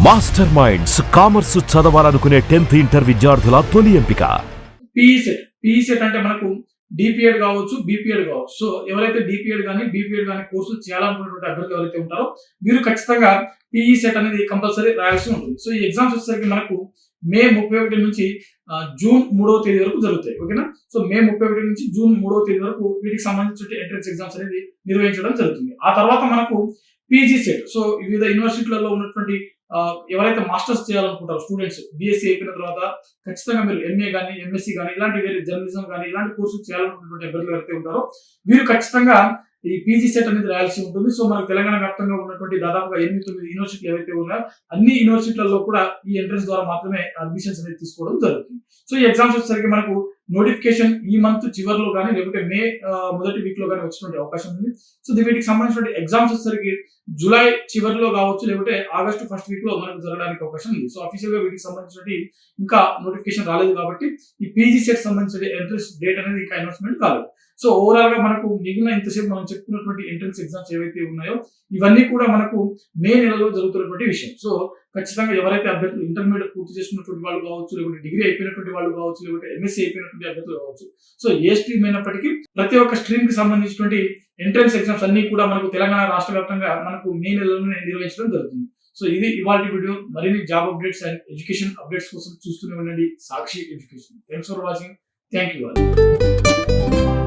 Master minds commerce చదవాలనుకునే 10th inter విద్యార్థుల తొలి ఎంపిక. పీఈసెట్ అంటే మనకు డిపిఎడ్ కావచ్చు, బీపీఎడ్ కావచ్చు. సో ఎవరైతే డిపిఎడ్ కానీ బీపీఎడ్ కానీ కోర్సులు చేయాలనుకున్నటువంటి అభ్యర్థులు ఎవరైతే ఉంటారో వీరు ఖచ్చితంగా పీఈసెట్ అనేది కంపల్సరీ రాయాల్సి ఉంటుంది. సో ఈ ఎగ్జామ్స్ వచ్చేసరికి మనకు మే 31 నుంచి జూన్ 3వ తేదీ వరకు జరుగుతాయి. ఓకేనా? సో మే 31 నుంచి జూన్ 3వ తేదీ వరకు వీటికి సంబంధించిన ఎంట్రన్స్ ఎగ్జామ్స్ అనేది నిర్వహించడం జరుగుతుంది. ఆ తర్వాత మనకు పీజీ సెట్. సో వివిధ యూనివర్సిటీలలో ఉన్నటువంటి ఎవరైతే మాస్టర్స్ చేయాలనుకుంటారో స్టూడెంట్స్ బీఎస్సీ అయిపోయిన తర్వాత ఖచ్చితంగా మీరు ఎంఏ కానీ ఎంఎస్సీ కానీ ఇలాంటి వేరే జర్నలిజం కానీ ఇలాంటి కోర్సులు చేయాలనుకున్నటువంటి అభ్యర్థులు ఎవరైతే ఉంటారో వీరు ఖచ్చితంగా ఈ పీజీ సెట్ అనేది రాయాల్సి ఉంటుంది. సో మనకు తెలంగాణ వ్యాప్తంగా ఉన్నటువంటి దాదాపుగా 8-9 యూనివర్సిటీలు ఏవైతే ఉన్నాయో అన్ని యూనివర్సిటీలలో కూడా ఈ ఎంట్రన్స్ ద్వారా మాత్రమే అడ్మిషన్స్ అనేది తీసుకోవడం జరుగుతుంది. సో ఈ ఎగ్జామ్స్ వచ్చేసరికి మనకు నోటిఫికేషన్ ఈ మంత్ చివరిలో కానీ లేకపోతే మే మొదటి వీక్ లో కానీ వచ్చినటువంటి అవకాశం ఉంది. సో వీటికి సంబంధించిన ఎగ్జామ్స్ వచ్చేసరికి జూలై చివరిలో కావచ్చు లేకపోతే ఆగస్టు ఫస్ట్ వీక్ లో మనకు జరగడానికి అవకాశం ఉంది. సో అఫీషియల్ గా వీటికి సంబంధించిన ఇంకా నోటిఫికేషన్ రాలేదు కాబట్టి ఈ పీజీ సెట్ సంబంధించిన ఎంట్రన్స్ డేట్ అనేది ఇంకా అనౌన్స్మెంట్ కాలేదు. సో ఓవరాల్ గా మనకు మిగిలిన ఇంతసేపు మనం చెప్పుకున్నటువంటి ఎంట్రన్స్ ఎగ్జామ్స్ ఏవైతే ఉన్నాయో ఇవన్నీ కూడా మనకు మే నెలలో జరుగుతున్నటువంటి విషయం. సో ఖచ్చితంగా ఎవరైతే అభ్యర్థులు ఇంటర్మీడియట్ పూర్తి చేసుకున్నటువంటి వాళ్ళు కావచ్చు, లేకపోతే డిగ్రీ అయిపోయినటువంటి వాళ్ళు కావచ్చు, లేకపోతే ఎంఎస్సీ అయిపోయినటువంటి అభ్యర్థులు కావచ్చు. సో ఏ స్ట్రీమ్ అయినప్పటికీ ప్రతి ఒక్క స్ట్రీమ్ కి సంబంధించినటువంటి ఎంట్రన్స్ ఎగ్జామ్స్ అన్ని కూడా మనకు తెలంగాణ రాష్ట్ర వ్యాప్తంగా మనకు మే నెలలోనే నిర్వహించడం జరుగుతుంది. సో ఇది ఇవాల్టి వీడియో. మరిన్ని job updates and education updates కోసం చూస్తూనే ఉండండి Sakshi education. Thanks for watching. Thank you all.